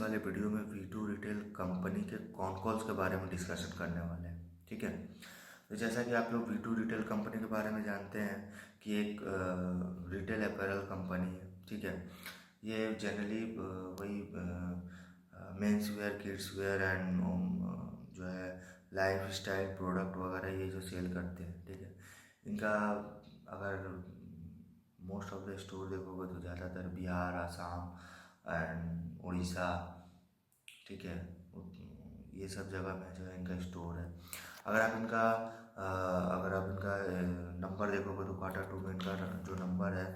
वाले वीडियो में V2 retail company के कॉन कॉल्स के बारे में डिस्कशन करने वाले हैं। ठीक है, तो जैसा कि आप लोग वी2 रिटेल कंपनी के बारे में जानते हैं कि एक रिटेल अपैरल कंपनी है। ठीक है, ये जनरली वही men's wear, kids where and जो है लाइफ स्टाइल प्रोडक्ट वगैरह ये जो सेल करते हैं। ठीक है, इनका अगर मोस्ट ऑफ द स्टोर देखोगे तो ज़्यादातर बिहार, आसाम एंड उड़ीसा, ठीक है, ये सब जगह में जो है इनका स्टोर है। अगर आप इनका नंबर देखोगे तो Q2 में इनका जो नंबर है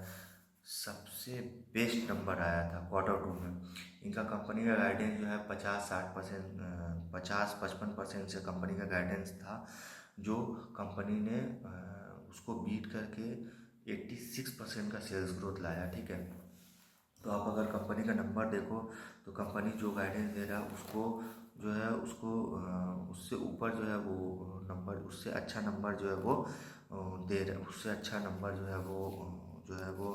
सबसे बेस्ट नंबर आया था Q2 में। इनका कंपनी का गाइडेंस जो है 50-60%, 50-55% से कंपनी का गाइडेंस था, जो कंपनी ने उसको बीट करके 86% का सेल्स ग्रोथ लाया। ठीक है, तो आप अगर कंपनी का नंबर देखो तो कंपनी जो गाइडेंस दे रहा है उसको जो है उसको उससे ऊपर जो है वो नंबर, उससे अच्छा नंबर जो है वो दे रहा है, उससे अच्छा नंबर जो है वो जो है वो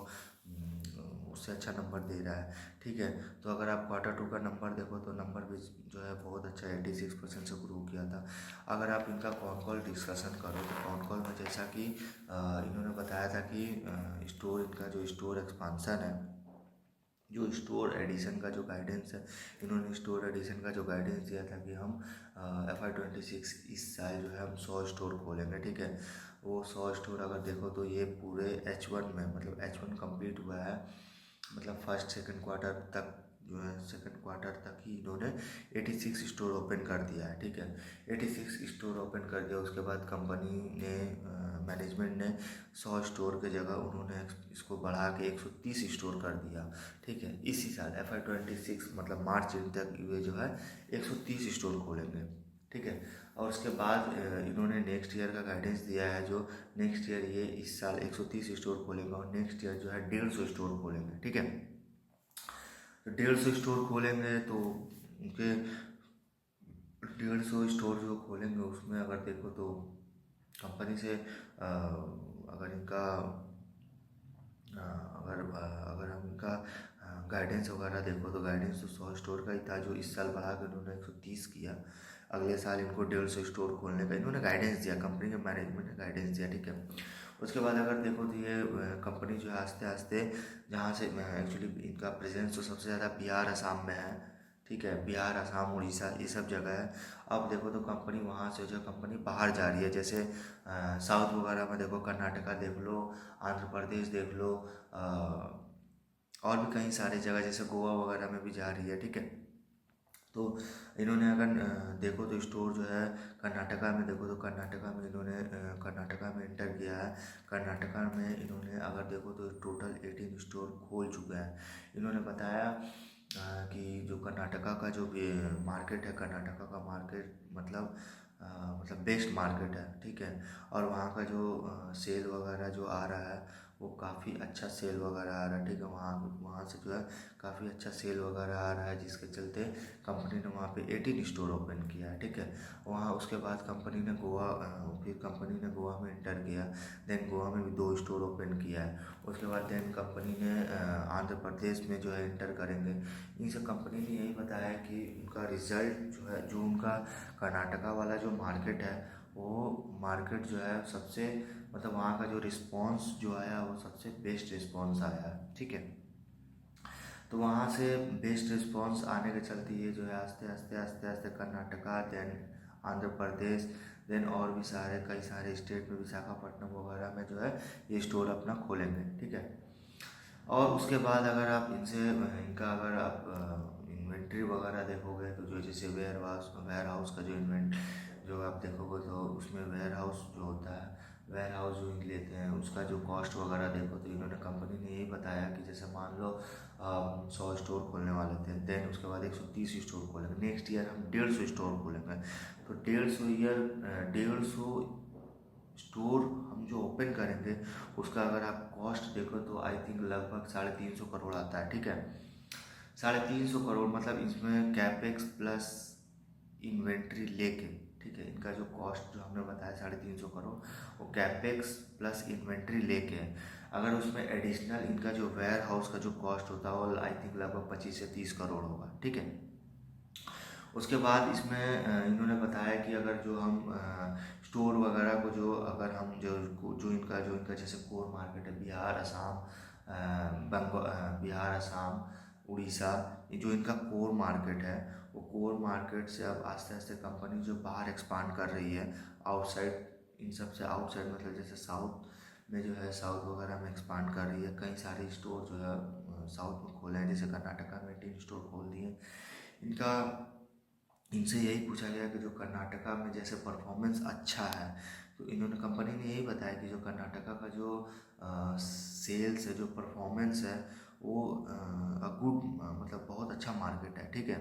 उससे अच्छा नंबर दे रहा है। ठीक है, तो अगर आप Q2 का नंबर देखो तो नंबर भी जो है बहुत अच्छा 86% से ग्रो किया था। अगर आप इनका कॉन कॉल डिस्कशन करो तो कॉन कॉल में जैसा कि इन्होंने बताया था कि स्टोर, इनका जो स्टोर एक्सपांसन है, जो स्टोर एडिशन का जो गाइडेंस है, इन्होंने स्टोर एडिशन का जो गाइडेंस दिया था कि हम FY26 इस साल जो है हम 100 स्टोर खोलेंगे। ठीक है, वो 100 स्टोर अगर देखो तो ये पूरे H1 में, मतलब H1 कंप्लीट हुआ है, मतलब फर्स्ट सेकंड क्वार्टर तक जो है, सेकंड क्वार्टर तक ही इन्होंने 86 स्टोर ओपन कर दिया है। ठीक है, 86 स्टोर ओपन कर दिया। उसके बाद कंपनी ने मैनेजमेंट ने 100 स्टोर के जगह उन्होंने इसको बढ़ा के 130 स्टोर कर दिया। ठीक है, इसी साल FY26 मतलब मार्च एंड तक ये जो है 130 स्टोर खोलेंगे। ठीक है, और उसके बाद इन्होंने नेक्स्ट ईयर का गाइडेंस दिया है, जो नेक्स्ट ईयर ये इस साल 130 स्टोर खोलेंगे और नेक्स्ट ईयर जो है 150 स्टोर खोलेंगे। ठीक है, तो 150 स्टोर खोलेंगे तो उनके 150 स्टोर जो खोलेंगे उसमें अगर देखो तो कंपनी से अगर इनका अगर हम इनका गाइडेंस वगैरह देखो तो गाइडेंस तो 100 स्टोर का ही था, जो इस साल बढ़ा के उन्होंने 130 किया। अगले साल इनको 150 स्टोर खोलने का इन्होंने गाइडेंस दिया, कंपनी के मैनेजमेंट ने गाइडेंस दिया। ठीक है, उसके बाद अगर देखो तो ये कंपनी जो है आस्ते आस्ते, जहाँ से एक्चुअली इनका प्रेजेंस तो सबसे ज़्यादा बिहार, असम में है। ठीक है, बिहार, असम, उड़ीसा ये सब जगह है। अब देखो तो कंपनी वहाँ से जो कंपनी बाहर जा रही है, जैसे साउथ वगैरह में देखो, कर्नाटका देख लो, आंध्र प्रदेश देख लो, और भी कई सारे जगह जैसे गोवा वगैरह में भी जा रही है। ठीक है, तो इन्होंने अगर देखो तो स्टोर जो है कर्नाटका में देखो तो कर्नाटका में इन्होंने कर्नाटका में एंटर किया है। कर्नाटका में इन्होंने अगर देखो तो टोटल 18 स्टोर खोल चुके हैं। इन्होंने बताया कि जो कर्नाटका का जो मार्केट है, कर्नाटका का मार्केट मतलब बेस्ट मार्केट है। ठीक है, और वहाँ का जो सेल वगैरह जो आ रहा है वो काफ़ी अच्छा सेल वगैरह आ रहा है। ठीक है, वहाँ से जो है काफ़ी अच्छा सेल वगैरह आ रहा है, जिसके चलते कंपनी ने वहाँ पे 18 स्टोर ओपन किया है। ठीक है, वहाँ उसके बाद कंपनी ने फिर कंपनी ने गोवा में एंटर किया। देन गोवा में भी 2 स्टोर ओपन किया है। उसके बाद देन कंपनी ने आंध्र प्रदेश में जो है एंटर करेंगे। इन सब कंपनी ने यही बताया कि उनका रिजल्ट जो है, जो उनका कर्नाटका वाला जो मार्केट है, वो मार्केट जो है सबसे, मतलब वहाँ का जो रिस्पॉन्स जो आया वो सबसे बेस्ट रिस्पॉन्स आया। ठीक है, तो वहाँ से बेस्ट रिस्पॉन्स आने के चलते ये जो है आस्ते आस्ते आस्ते आस्ते कर्नाटका, देन आंध्र प्रदेश, देन और भी कई सारे स्टेट में, विशाखापट्टनम वगैरह में जो है ये स्टोर अपना खोलेंगे। ठीक है, और उसके बाद अगर आप इनका अगर आप इन्वेंट्री वगैरह देखोगे तो जो जैसे वेयर हाउस का जो आप देखोगे तो उसमें वेयर हाउस जो होता है, वेयर हाउस जो लेते हैं उसका जो कॉस्ट वगैरह देखो तो इन्होंने कंपनी ने यही बताया कि जैसे मान लो 100 स्टोर खोलने वाले थे, देन उसके बाद 130 स्टोर खोलेंगे, नेक्स्ट ईयर हम 150 स्टोर खोलेंगे। तो 150 स्टोर हम जो ओपन करेंगे उसका अगर आप कॉस्ट देखो तो आई थिंक लगभग 350 करोड़ आता है। ठीक है, 350 करोड़, मतलब इसमें कैपेक्स प्लस इन्वेंट्री लेके, ठीक है, इनका जो कॉस्ट जो हमने बताया 350 करोड़, वो कैपेक्स प्लस इन्वेंट्री लेके है। अगर उसमें एडिशनल इनका जो वेयर हाउस का जो कॉस्ट होता है वो आई थिंक लगभग 25 से 30 करोड़ होगा। ठीक है, उसके बाद इसमें इन्होंने बताया कि अगर जो हम स्टोर वगैरह को जो अगर हम जो इनका जैसे कोर मार्केट है बिहार असम, बिहार असम उड़ीसा, ये जो इनका कोर मार्केट है वो कोर मार्केट से अब आस्ते आस्ते कंपनी जो बाहर एक्सपांड कर रही है आउटसाइड, इन सब से आउटसाइड मतलब जैसे साउथ में जो है साउथ वगैरह में एक्सपांड कर रही है। कई सारे स्टोर जो है साउथ में खोले हैं, जैसे कर्नाटका में 3 स्टोर खोल दिए। इनका इनसे यही पूछा गया कि जो कर्नाटका में जैसे परफॉर्मेंस अच्छा है, तो इन्होंने कंपनी ने यही बताया कि जो कर्नाटका का जो सेल्स है, जो परफॉर्मेंस है वो गुड मतलब बहुत अच्छा मार्केट है, ठीक है।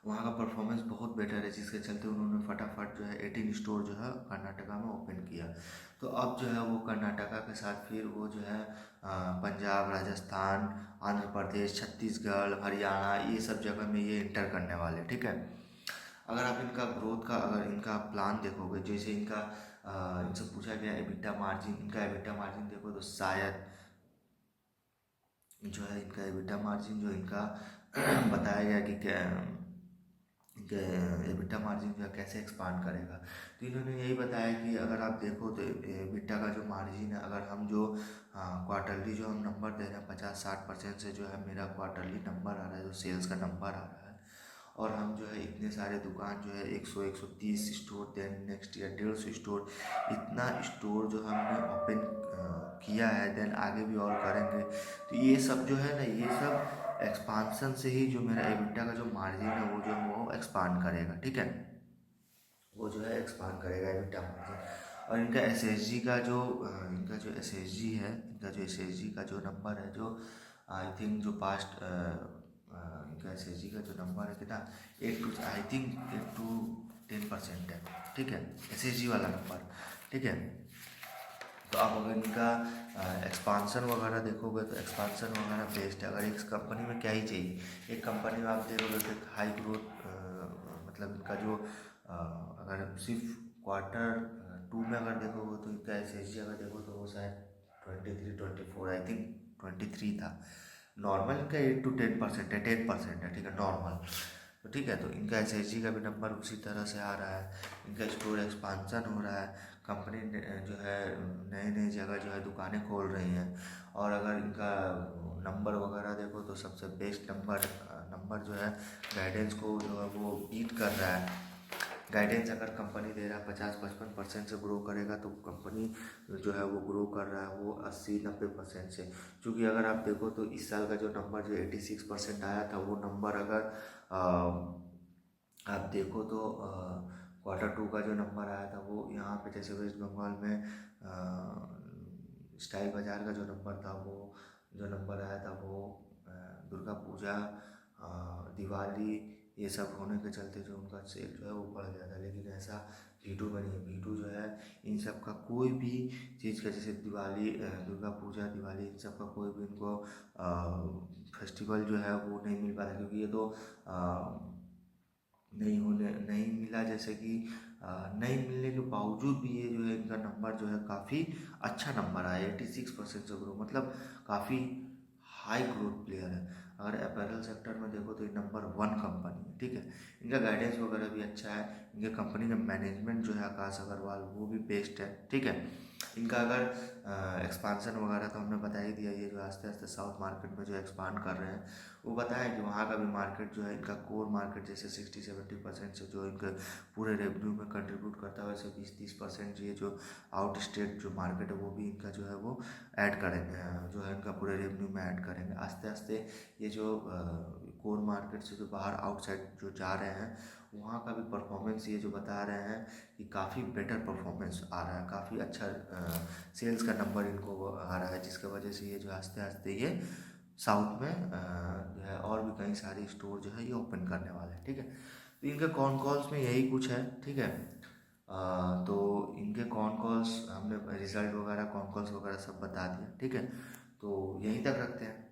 वहाँ का परफॉर्मेंस बहुत बेटर है, जिसके चलते उन्होंने फटाफट जो है 18 स्टोर जो है कर्नाटका में ओपन किया। तो अब जो है वो कर्नाटका के साथ फिर वो जो है पंजाब, राजस्थान, आंध्र प्रदेश, छत्तीसगढ़, हरियाणा, ये सब जगह में ये इंटर करने वाले, ठीक है। अगर आप इनका ग्रोथ का अगर इनका प्लान देखोगे, जैसे इनका इनसे पूछा गया एबिटा मार्जिन, इनका एबिटा मार्जिन देखो तो शायद जो है इनका एबिटा मार्जिन जो इनका बताया गया कि क्या एबिटा मार्जिन जो है कैसे एक्सपांड करेगा। तो इन्होंने यही बताया कि अगर आप देखो तो एबिटा का जो मार्जिन है, अगर हम जो क्वार्टरली जो हम नंबर दे रहे हैं 50-60% से जो है मेरा क्वार्टरली नंबर आ रहा है, जो सेल्स का नंबर आ रहा है, और हम जो है इतने सारे दुकान जो है 100-130 store, then next year 150 store, इतना स्टोर जो हमने ओपन किया है, देन आगे भी और करेंगे। तो ये सब जो है ना, ये सब एक्सपांसन से ही जो मेरा एबिटा का जो मार्जिन है वो जो है वो एक्सपांड करेगा, ठीक है। वो जो है एक्सपांड करेगा एबिटा मार्जिन। और इनका एसएसजी का जो इनका जो एसएसजी है, इनका जो एसएसजी का जो नंबर है, जो आई थिंक जो पास्ट इनका एसएसजी का जो नंबर है कितना 8 to 10% है, ठीक है, एसएसजी वाला नंबर, ठीक है। तो आप अगर इनका एक्सपांसन वगैरह देखोगे तो एक्सपांसन वगैरह बेस्ट है। अगर एक कंपनी में क्या ही चाहिए, एक कंपनी में आप देखोगे तो हाई ग्रोथ मतलब इनका जो अगर सिर्फ क्वार्टर 2 में अगर देखोगे तो इनका एसएसजी अगर देखो तो वो शायद 23-24 आई थिंक 23 था। नॉर्मल इनका 8 to 10% है, 10% है, ठीक है, नॉर्मल। तो ठीक है, तो इनका एसएसजी का भी नंबर उसी तरह से आ रहा है। इनका स्टोर एक्सपांसन हो रहा है, कंपनी जो है नए नए जगह जो है दुकानें खोल रही हैं। और अगर इनका नंबर वगैरह देखो तो सबसे बेस्ट नंबर जो है गाइडेंस को जो है वो बीट कर रहा है। गाइडेंस अगर कंपनी दे रहा है 50-55% से ग्रो करेगा, तो कंपनी जो है वो ग्रो कर रहा है वो 80-90% से। क्योंकि अगर आप देखो तो इस साल का जो नंबर जो 86% आया था, वो नंबर अगर आप देखो तो क्वार्टर 2 का जो नंबर आया था वो यहाँ पे जैसे वेस्ट बंगाल में स्टाइल बाज़ार का जो नंबर था, वो जो नंबर आया था वो दुर्गा पूजा, दिवाली, ये सब होने के चलते जो उनका सेल जो है वो बढ़ गया था। लेकिन ऐसा V2 में नहीं है। V2 जो है इन सब का कोई भी चीज़ का, जैसे दिवाली, दुर्गा पूजा, दिवाली, इन सब का कोई भी इनको फेस्टिवल जो है वो नहीं मिल पाता, क्योंकि ये तो नहीं मिला, जैसे कि नहीं मिलने के बावजूद भी ये जो है इनका नंबर जो है काफ़ी अच्छा नंबर आया, 86% से ग्रो, मतलब काफ़ी हाई ग्रोथ प्लेयर है। अगर अपैरल सेक्टर में देखो तो ये नंबर 1 कंपनी है, ठीक है। इनका गाइडेंस वगैरह भी अच्छा है, इनके कंपनी का मैनेजमेंट जो है आकाश अग्रवाल वो भी बेस्ट है, ठीक है। इनका अगर एक्सपांसन वगैरह तो हमने बता ही दिया, ये जो आस्ते आस्ते साउथ मार्केट में जो एक्सपांड कर रहे हैं, वो बताया कि वहाँ का भी मार्केट जो है इनका कोर मार्केट जैसे 60-70% से जो इनके पूरे रेवेन्यू में कंट्रीब्यूट करता है, वैसे 20-30% ये जो आउट स्टेट जो मार्केट है वो भी इनका जो है वो ऐड करेंगे, जो है इनका पूरे रेवेन्यू में ऐड करेंगे आस्ते आस्ते। ये जो कोर मार्केट से जो बाहर आउटसाइड जो जा रहे हैं, वहाँ का भी परफॉर्मेंस ये जो बता रहे हैं कि काफ़ी बेटर परफॉर्मेंस आ रहा है, काफ़ी अच्छा सेल्स का नंबर इनको आ रहा है, जिसकी वजह से ये जो आस्ते आस्ते ये साउथ में जो है और भी कई सारे स्टोर जो है ये ओपन करने वाले हैं, ठीक है। तो इनके कॉन कॉल्स में यही कुछ है, ठीक है। तो इनके कॉन कॉल्स हमने रिजल्ट वगैरह, कॉन कॉल्स वगैरह सब बता दिया, ठीक है। तो यहीं तक रखते हैं।